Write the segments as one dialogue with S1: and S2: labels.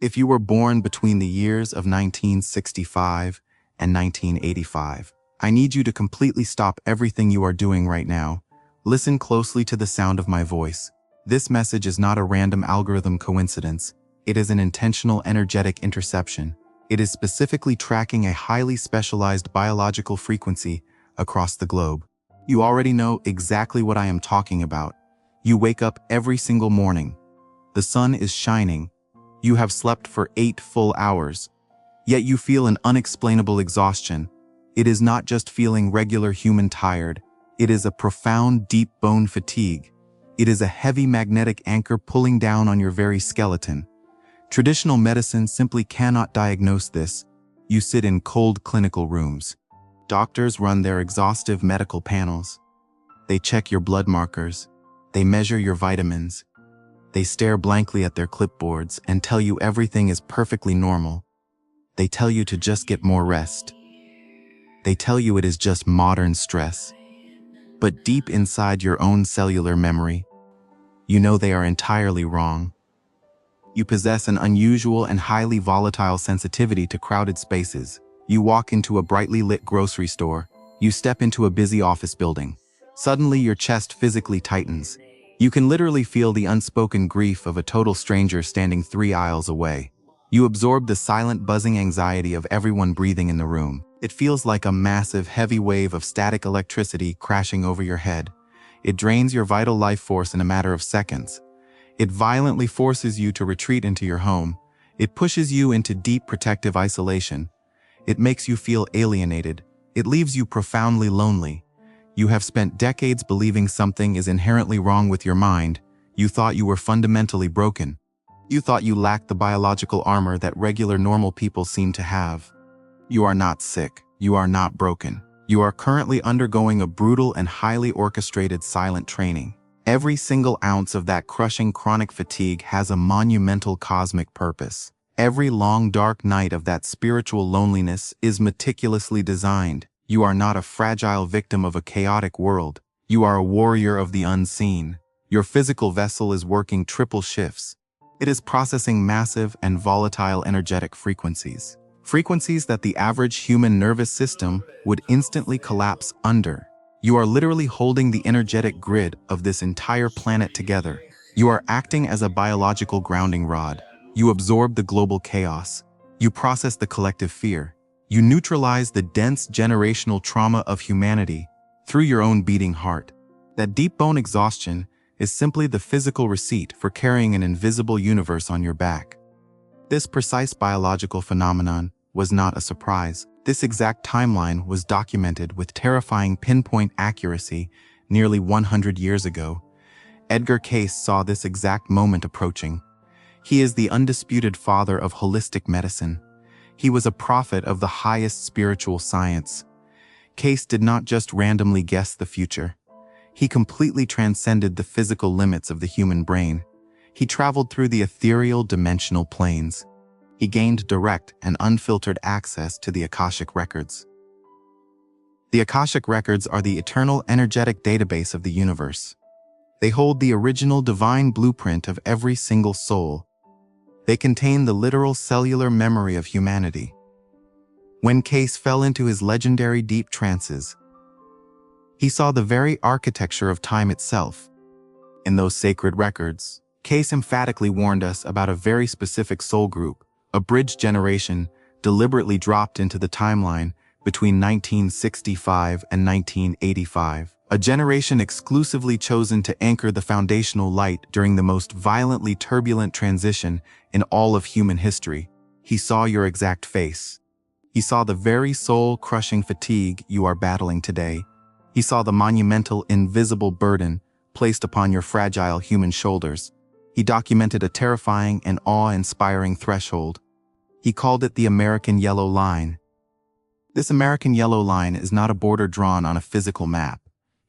S1: If you were born between the years of 1965 and 1985, I need you to completely stop everything you are doing right now. Listen closely to the sound of my voice. This message is not a random algorithm coincidence. It is an intentional energetic interception. It is specifically tracking a highly specialized biological frequency across the globe. You already know exactly what I am talking about. You wake up every single morning. The sun is shining. You have slept for 8 full hours. Yet you feel an unexplainable exhaustion. It is not just feeling regular human tired. It is a profound deep bone fatigue. It is a heavy magnetic anchor pulling down on your very skeleton. Traditional medicine simply cannot diagnose this. You sit in cold clinical rooms. Doctors run their exhaustive medical panels. They check your blood markers. They measure your vitamins. They stare blankly at their clipboards and tell you everything is perfectly normal. They tell you to just get more rest. They tell you it is just modern stress. But deep inside your own cellular memory, you know they are entirely wrong. You possess an unusual and highly volatile sensitivity to crowded spaces. You walk into a brightly lit grocery store. You step into a busy office building. Suddenly your chest physically tightens. You can literally feel the unspoken grief of a total stranger standing 3 aisles away. You absorb the silent buzzing anxiety of everyone breathing in the room. It feels like a massive heavy wave of static electricity crashing over your head. It drains your vital life force in a matter of seconds. It violently forces you to retreat into your home. It pushes you into deep protective isolation. It makes you feel alienated. It leaves you profoundly lonely. You have spent decades believing something is inherently wrong with your mind. You thought you were fundamentally broken. You thought you lacked the biological armor that regular normal people seem to have. You are not sick. You are not broken. You are currently undergoing a brutal and highly orchestrated silent training. Every single ounce of that crushing chronic fatigue has a monumental cosmic purpose. Every long dark night of that spiritual loneliness is meticulously designed. You are not a fragile victim of a chaotic world. You are a warrior of the unseen. Your physical vessel is working triple shifts. It is processing massive and volatile energetic frequencies. Frequencies that the average human nervous system would instantly collapse under. You are literally holding the energetic grid of this entire planet together. You are acting as a biological grounding rod. You absorb the global chaos. You process the collective fear. You neutralize the dense generational trauma of humanity through your own beating heart. That deep bone exhaustion is simply the physical receipt for carrying an invisible universe on your back. This precise biological phenomenon was not a surprise. This exact timeline was documented with terrifying pinpoint accuracy nearly 100 years ago. Edgar Cayce saw this exact moment approaching. He is the undisputed father of holistic medicine. He was a prophet of the highest spiritual science. Cayce did not just randomly guess the future. He completely transcended the physical limits of the human brain. He traveled through the ethereal dimensional planes. He gained direct and unfiltered access to the Akashic records. The Akashic records are the eternal energetic database of the universe. They hold the original divine blueprint of every single soul. They contain the literal cellular memory of humanity. When Cayce fell into his legendary deep trances, he saw the very architecture of time itself. In those sacred records, Cayce emphatically warned us about a very specific soul group, a bridge generation deliberately dropped into the timeline between 1965 and 1985. A generation exclusively chosen to anchor the foundational light during the most violently turbulent transition in all of human history. He saw your exact face. He saw the very soul-crushing fatigue you are battling today. He saw the monumental, invisible burden placed upon your fragile human shoulders. He documented a terrifying and awe-inspiring threshold. He called it the American Yellow Line. This American Yellow Line is not a border drawn on a physical map.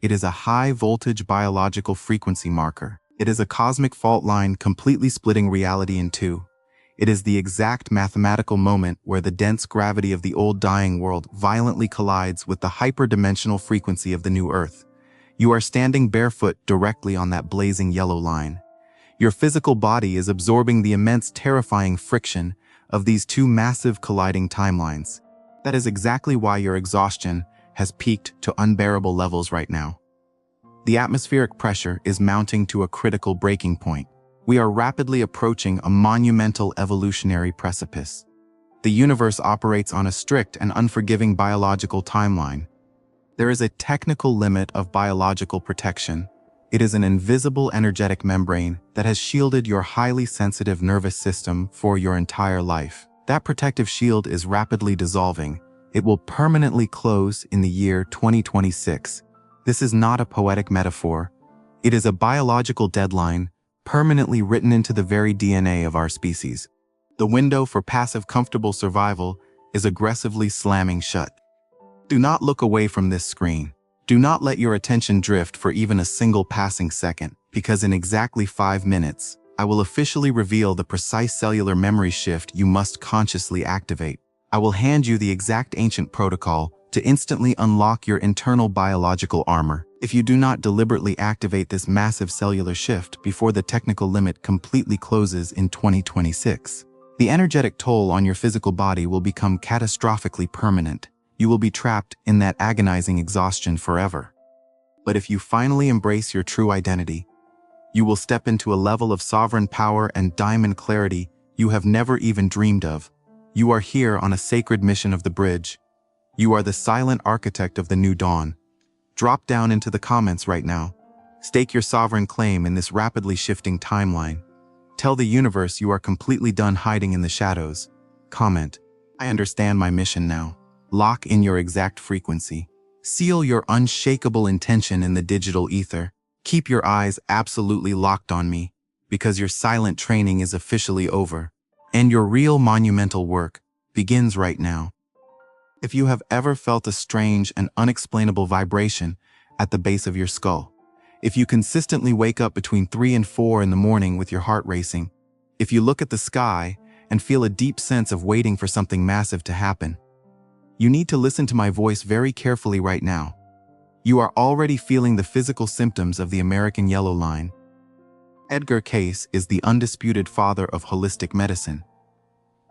S1: It is a high-voltage biological frequency marker. It is a cosmic fault line completely splitting reality in two. It is the exact mathematical moment where the dense gravity of the old dying world violently collides with the hyperdimensional frequency of the new Earth. You are standing barefoot directly on that blazing yellow line. Your physical body is absorbing the immense, terrifying friction of these two massive colliding timelines. That is exactly why your exhaustion has peaked to unbearable levels right now. The atmospheric pressure is mounting to a critical breaking point. We are rapidly approaching a monumental evolutionary precipice. The universe operates on a strict and unforgiving biological timeline. There is a technical limit of biological protection. It is an invisible energetic membrane that has shielded your highly sensitive nervous system for your entire life. That protective shield is rapidly dissolving. It will permanently close in the year 2026. This is not a poetic metaphor. It is a biological deadline, permanently written into the very DNA of our species. The window for passive comfortable survival is aggressively slamming shut. Do not look away from this screen. Do not let your attention drift for even a single passing second, because in exactly 5 minutes, I will officially reveal the precise cellular memory shift you must consciously activate. I will hand you the exact ancient protocol to instantly unlock your internal biological armor. If you do not deliberately activate this massive cellular shift before the technical limit completely closes in 2026, the energetic toll on your physical body will become catastrophically permanent. You will be trapped in that agonizing exhaustion forever. But if you finally embrace your true identity, you will step into a level of sovereign power and diamond clarity you have never even dreamed of. You are here on a sacred mission of the bridge. You are the silent architect of the new dawn. Drop down into the comments right now. Stake your sovereign claim in this rapidly shifting timeline. Tell the universe you are completely done hiding in the shadows. Comment, I understand my mission now. Lock in your exact frequency. Seal your unshakable intention in the digital ether. Keep your eyes absolutely locked on me, because your silent training is officially over, and your real monumental work begins right now. If you have ever felt a strange and unexplainable vibration at the base of your skull, if you consistently wake up between 3 and 4 in the morning with your heart racing, if you look at the sky and feel a deep sense of waiting for something massive to happen, you need to listen to my voice very carefully right now. You are already feeling the physical symptoms of the American yellow line. Edgar Cayce is the undisputed father of holistic medicine.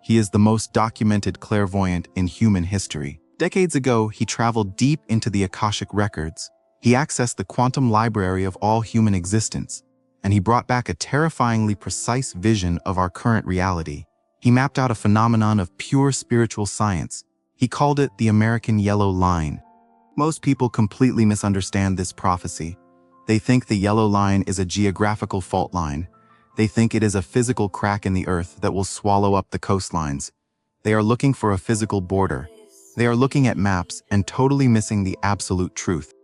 S1: He is the most documented clairvoyant in human history. Decades ago, he traveled deep into the Akashic records. He accessed the quantum library of all human existence, and he brought back a terrifyingly precise vision of our current reality. He mapped out a phenomenon of pure spiritual science. He called it the American yellow line. Most people completely misunderstand this prophecy. They think the yellow line is a geographical fault line. They think it is a physical crack in the earth that will swallow up the coastlines. They are looking for a physical border. They are looking at maps and totally missing the absolute truth.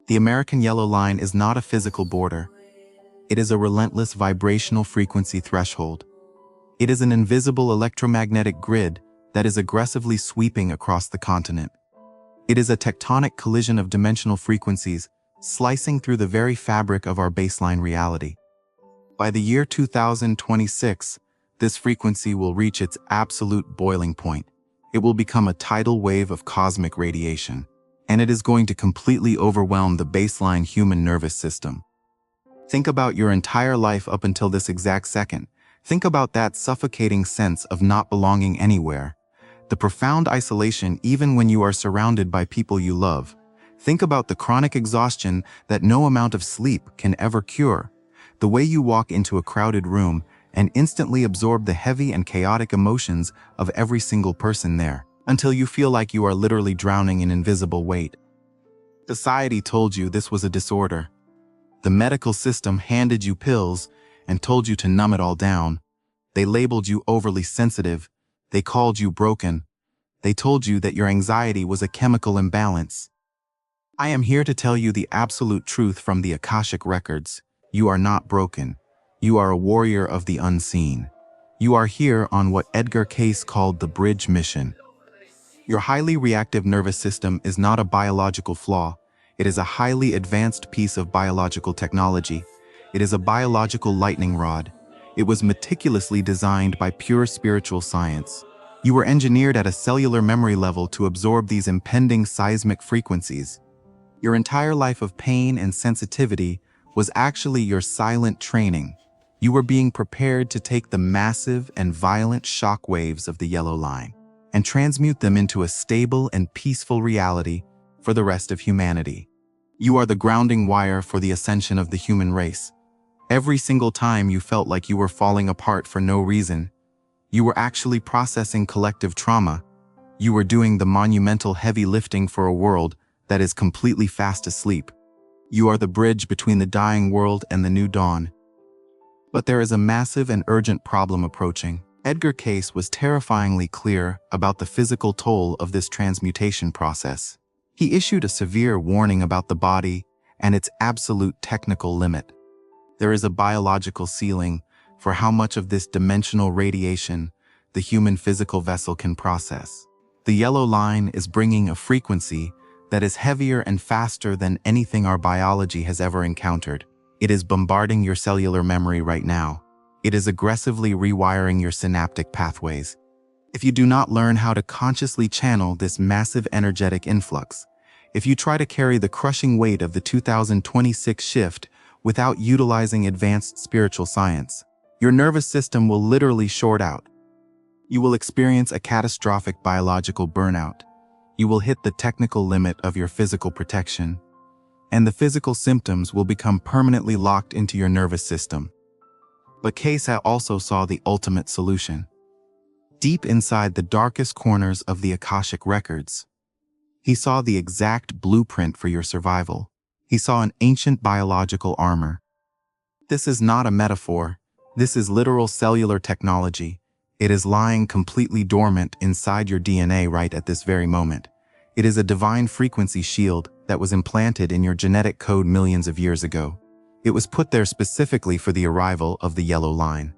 S1: The American yellow line is not a physical border. It is a relentless vibrational frequency threshold. It is an invisible electromagnetic grid that is aggressively sweeping across the continent. It is a tectonic collision of dimensional frequencies, slicing through the very fabric of our baseline reality. By the year 2026, this frequency will reach its absolute boiling point. It will become a tidal wave of cosmic radiation, and it is going to completely overwhelm the baseline human nervous system. Think about your entire life up until this exact second. Think about that suffocating sense of not belonging anywhere. The profound isolation even when you are surrounded by people you love. Think about the chronic exhaustion that no amount of sleep can ever cure. The way you walk into a crowded room and instantly absorb the heavy and chaotic emotions of every single person there, until you feel like you are literally drowning in invisible weight. Society told you this was a disorder. The medical system handed you pills and told you to numb it all down. They labeled you overly sensitive. They called you broken. They told you that your anxiety was a chemical imbalance. I am here to tell you the absolute truth from the Akashic records. You are not broken. You are a warrior of the unseen. You are here on what Edgar Cayce called the bridge mission. Your highly reactive nervous system is not a biological flaw. It is a highly advanced piece of biological technology. It is a biological lightning rod. It was meticulously designed by pure spiritual science. You were engineered at a cellular memory level to absorb these impending seismic frequencies. Your entire life of pain and sensitivity was actually your silent training. You were being prepared to take the massive and violent shock waves of the yellow line and transmute them into a stable and peaceful reality for the rest of humanity. You are the grounding wire for the ascension of the human race. Every single time you felt like you were falling apart for no reason, you were actually processing collective trauma. You were doing the monumental heavy lifting for a world that is completely fast asleep. You are the bridge between the dying world and the new dawn. But there is a massive and urgent problem approaching. Edgar Cayce was terrifyingly clear about the physical toll of this transmutation process. He issued a severe warning about the body and its absolute technical limit. There is a biological ceiling for how much of this dimensional radiation the human physical vessel can process. The yellow line is bringing a frequency that is heavier and faster than anything our biology has ever encountered. It is bombarding your cellular memory right now. It is aggressively rewiring your synaptic pathways. If you do not learn how to consciously channel this massive energetic influx, if you try to carry the crushing weight of the 2026 shift without utilizing advanced spiritual science, your nervous system will literally short out. You will experience a catastrophic biological burnout. You will hit the technical limit of your physical protection, and the physical symptoms will become permanently locked into your nervous system. But Cayce also saw the ultimate solution. Deep inside the darkest corners of the Akashic records, he saw the exact blueprint for your survival. He saw an ancient biological armor. This is not a metaphor. This is literal cellular technology. It is lying completely dormant inside your DNA right at this very moment. It is a divine frequency shield that was implanted in your genetic code millions of years ago. It was put there specifically for the arrival of the yellow line.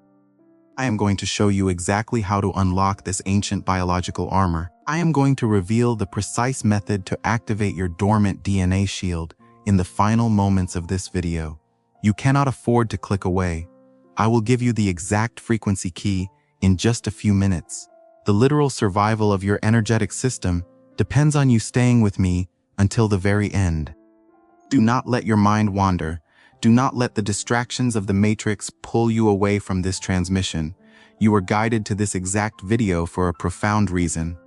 S1: I am going to show you exactly how to unlock this ancient biological armor. I am going to reveal the precise method to activate your dormant DNA shield in the final moments of this video. You cannot afford to click away. I will give you the exact frequency key in just a few minutes. The literal survival of your energetic system depends on you staying with me until the very end. Do not let your mind wander. Do not let the distractions of the matrix pull you away from this transmission. You are guided to this exact video for a profound reason.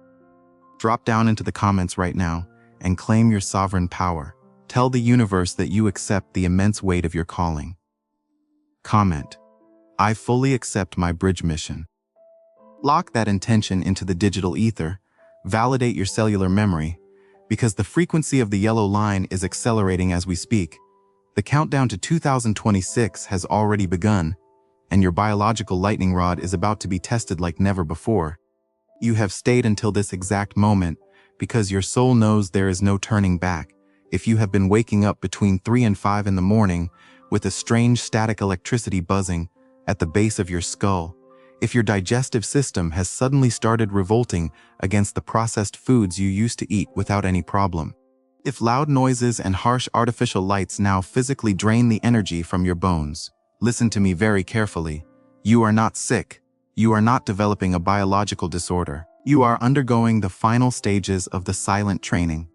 S1: Drop down into the comments right now and claim your sovereign power. Tell the universe that you accept the immense weight of your calling. Comment: I fully accept my bridge mission. Lock that intention into the digital ether. Validate your cellular memory, because the frequency of the yellow line is accelerating as we speak. The countdown to 2026 has already begun, and your biological lightning rod is about to be tested like never before. You have stayed until this exact moment because your soul knows there is no turning back. If you have been waking up between 3 and 5 in the morning with a strange static electricity buzzing at the base of your skull, if your digestive system has suddenly started revolting against the processed foods you used to eat without any problem, if loud noises and harsh artificial lights now physically drain the energy from your bones, listen to me very carefully. You are not sick. You are not developing a biological disorder. You are undergoing the final stages of the silent training.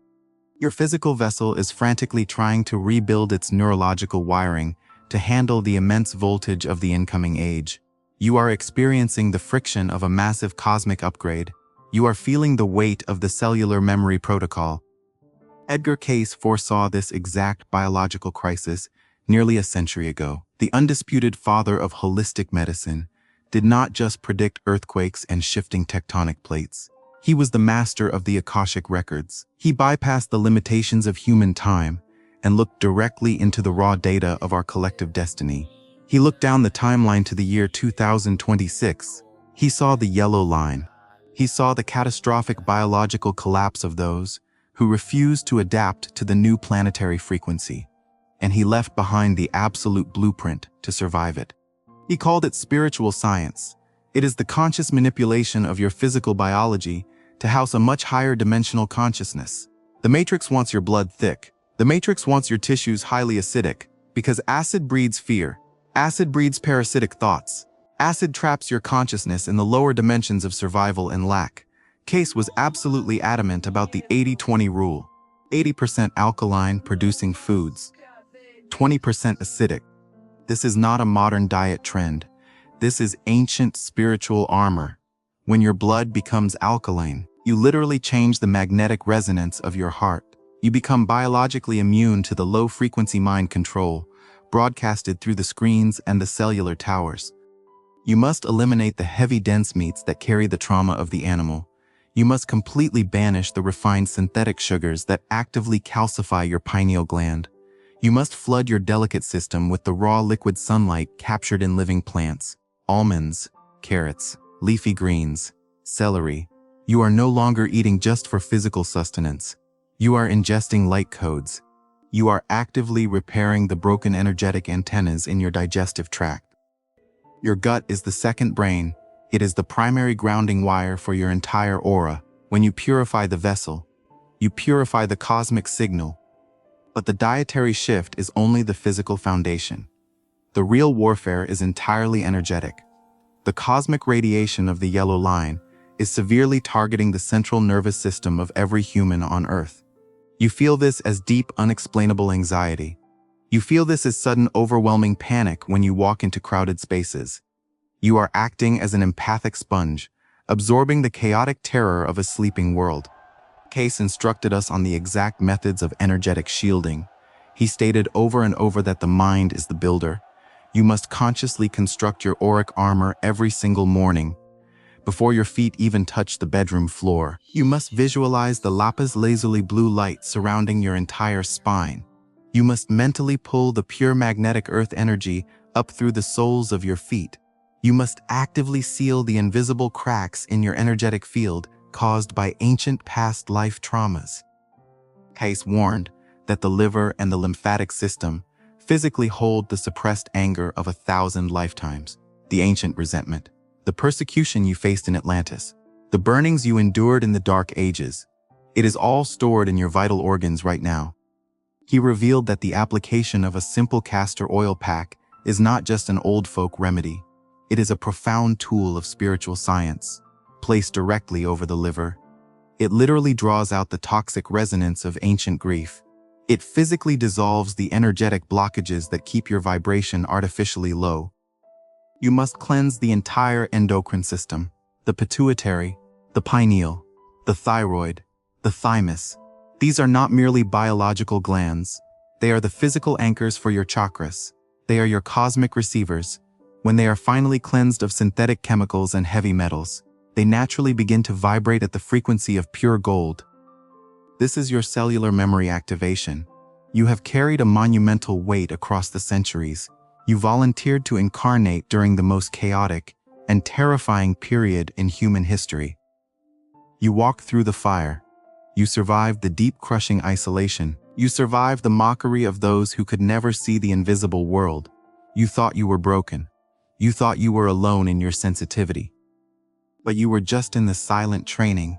S1: Your physical vessel is frantically trying to rebuild its neurological wiring to handle the immense voltage of the incoming age. You are experiencing the friction of a massive cosmic upgrade. You are feeling the weight of the cellular memory protocol. Edgar Cayce foresaw this exact biological crisis nearly a century ago. The undisputed father of holistic medicine did not just predict earthquakes and shifting tectonic plates. He was the master of the Akashic records. He bypassed the limitations of human time and looked directly into the raw data of our collective destiny. He looked down the timeline to the year 2026. He saw the yellow line. He saw the catastrophic biological collapse of those who refused to adapt to the new planetary frequency, and he left behind the absolute blueprint to survive it. He called it spiritual science. It is the conscious manipulation of your physical biology to house a much higher dimensional consciousness. The matrix wants your blood thick. The matrix wants your tissues highly acidic, because acid breeds fear. Acid breeds parasitic thoughts. Acid traps your consciousness in the lower dimensions of survival and lack. Cayce was absolutely adamant about the 80-20 rule. 80% alkaline producing foods, 20% acidic. This is not a modern diet trend. This is ancient spiritual armor. When your blood becomes alkaline, you literally change the magnetic resonance of your heart. You become biologically immune to the low-frequency mind control, broadcasted through the screens and the cellular towers. You must eliminate the heavy dense meats that carry the trauma of the animal. You must completely banish the refined synthetic sugars that actively calcify your pineal gland. You must flood your delicate system with the raw liquid sunlight captured in living plants. Almonds, carrots, leafy greens, celery. You are no longer eating just for physical sustenance. You are ingesting light codes. You are actively repairing the broken energetic antennas in your digestive tract. Your gut is the second brain. It is the primary grounding wire for your entire aura. When you purify the vessel, you purify the cosmic signal. But the dietary shift is only the physical foundation. The real warfare is entirely energetic. The cosmic radiation of the yellow line is severely targeting the central nervous system of every human on Earth. You feel this as deep, unexplainable anxiety. You feel this as sudden, overwhelming panic when you walk into crowded spaces. You are acting as an empathic sponge, absorbing the chaotic terror of a sleeping world. Cayce instructed us on the exact methods of energetic shielding. He stated over and over that the mind is the builder. You must consciously construct your auric armor every single morning. Before your feet even touch the bedroom floor, you must visualize the lapis lazuli blue light surrounding your entire spine. You must mentally pull the pure magnetic earth energy up through the soles of your feet. You must actively seal the invisible cracks in your energetic field caused by ancient past life traumas. Cayce warned that the liver and the lymphatic system physically hold the suppressed anger of 1,000 lifetimes, the ancient resentment, the persecution you faced in Atlantis, the burnings you endured in the Dark Ages. It is all stored in your vital organs right now. He revealed that the application of a simple castor oil pack is not just an old folk remedy. It is a profound tool of spiritual science, placed directly over the liver. It literally draws out the toxic resonance of ancient grief. It physically dissolves the energetic blockages that keep your vibration artificially low. You must cleanse the entire endocrine system, the pituitary, the pineal, the thyroid, the thymus. These are not merely biological glands. They are the physical anchors for your chakras. They are your cosmic receivers. When they are finally cleansed of synthetic chemicals and heavy metals, they naturally begin to vibrate at the frequency of pure gold. This is your cellular memory activation. You have carried a monumental weight across the centuries. You volunteered to incarnate during the most chaotic and terrifying period in human history. You walked through the fire. You survived the deep, crushing isolation. You survived the mockery of those who could never see the invisible world. You thought you were broken. You thought you were alone in your sensitivity. But you were just in the silent training.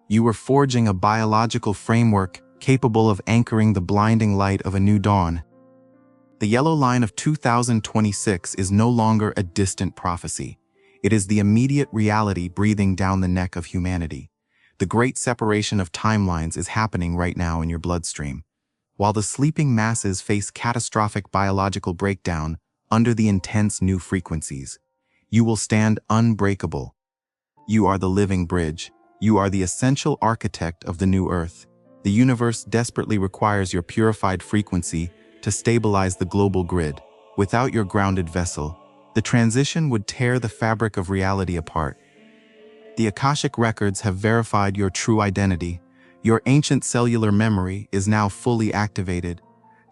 S1: You were forging a biological framework capable of anchoring the blinding light of a new dawn. The yellow line of 2026 is no longer a distant prophecy. It is the immediate reality breathing down the neck of humanity. The great separation of timelines is happening right now in your bloodstream. While the sleeping masses face catastrophic biological breakdown under the intense new frequencies, you will stand unbreakable. You are the living bridge. You are the essential architect of the new earth. The universe desperately requires your purified frequency to stabilize the global grid. Without your grounded vessel, the transition would tear the fabric of reality apart. The Akashic records have verified your true identity. Your ancient cellular memory is now fully activated.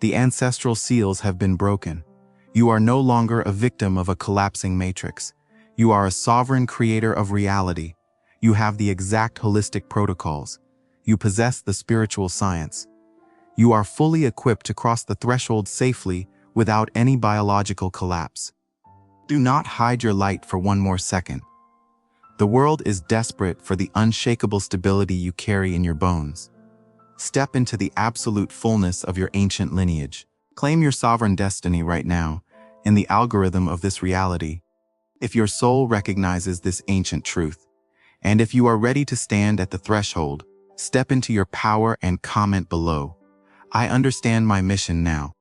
S1: The ancestral seals have been broken. You are no longer a victim of a collapsing matrix. You are a sovereign creator of reality. You have the exact holistic protocols. You possess the spiritual science. You are fully equipped to cross the threshold safely without any biological collapse. Do not hide your light for one more second. The world is desperate for the unshakable stability you carry in your bones. Step into the absolute fullness of your ancient lineage. Claim your sovereign destiny right now in the algorithm of this reality. If your soul recognizes this ancient truth, and if you are ready to stand at the threshold, step into your power and comment below. I understand my mission now.